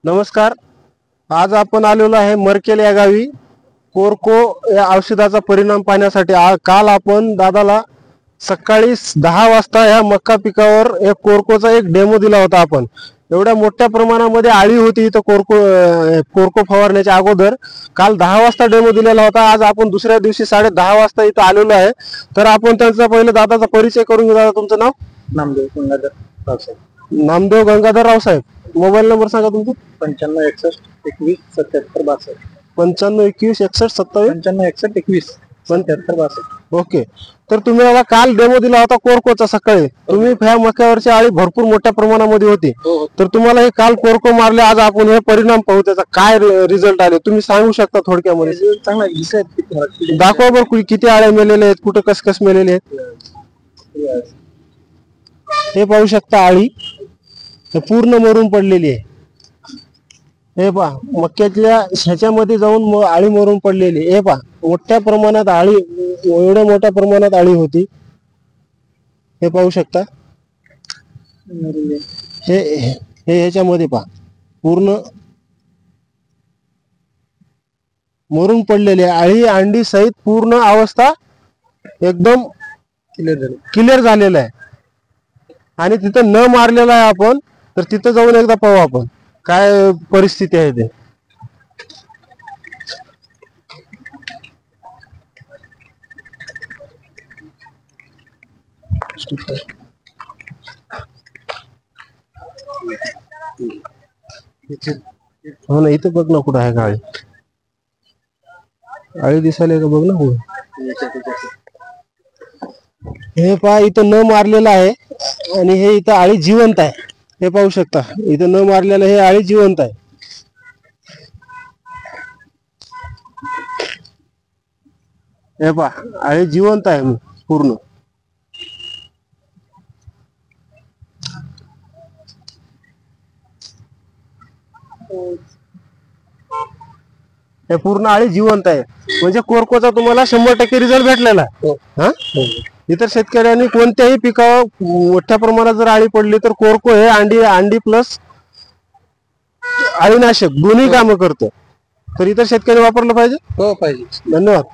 नमस्कार. आज आपण आलेलो आहे मरकेल या गावी कोरको या औषधाचा परिणाम पाहण्यासाठी. काल आपण दादाला सकाळी 10 वाजता या मक्का पिकावर एक कोरकोचा एक डेमो दिला होता. आपण एवढ्या मोठ्या प्रमाणामध्ये आळी होती इथं कोरको फवारण्याच्या अगोदर. काल 10 वाजता डेमो दिलेला होता. आज आपण दुसऱ्या दिवशी 10:30 वाजता इथं आलेलो आहे. तर आपण त्यांचा पहिले दादाचा परिचय करून घेऊ. दादा, तुमचं नाव? नामदेव गंगाधर रावसाहेब. नामदेव गंगाधर रावसाहेब. मोबाईल नंबर सांगा तुमचा. 95 61 21 77 62. 95 21 61 27. 95 61 21 77 62. ओके. तर तुम्ही मला काल डेमो दिला होता कोरकोचा सकाळी. तुम्ही ह्या मक्यावरची आळी भरपूर मोठ्या प्रमाणामध्ये होती. तर तुम्हाला हे काल कोरको मारले, आज आपण हे परिणाम पाहू. त्याचा काय रिझल्ट आले तुम्ही सांगू शकता थोडक्यामध्ये? चांगला दिसत. दाखवा बरं किती आळ्या मेलेल्या आहेत, कुठं कस मेलेले आहेत. हे पाहू शकता आळी पूर्ण मरून पडलेली आहे. हे पहा मक्याच्या ह्याच्यामध्ये जाऊन आळी मरून पडलेली. हे पहा मोठ्या प्रमाणात आळी, एवढ्या मोठ्या प्रमाणात आळी होती. हे पाहू शकता. हे ह्याच्यामध्ये पहा पूर्ण मरून पडलेली आहे. आळी अंडी सहित पूर्ण अवस्था एकदम क्लिअर झालेला आहे. आणि तिथं न मारलेला आहे आपण, तर तिथं जाऊन एकदा पाहू आपण काय परिस्थिती आहे ते. हो ना, इथं बघ ना कुठं आहे का आळी. आळी दिसायला का बघ ना कुठं. हे पहा इथं न मारलेलं आहे आणि हे इथं आळी जिवंत आहे. हे पाहू शकता इथं न मारलेलं हे आळी जिवंत आहे. हे पहा आळी जिवंत आहे पूर्ण. हे पूर्ण आळी जिवंत आहे. म्हणजे कोरकोचा तुम्हाला 100% रिझल्ट भेटलेला आहे. इतर शेतकऱ्यांनी कोणत्याही पिकावर मोठ्या प्रमाणात जर आळी पडली तर कोरको हे अंडी प्लस आळीनाशक दोन्ही कामं करतं. तर इतर शेतकरी वापरलं पाहिजे. हो पाहिजे. धन्यवाद.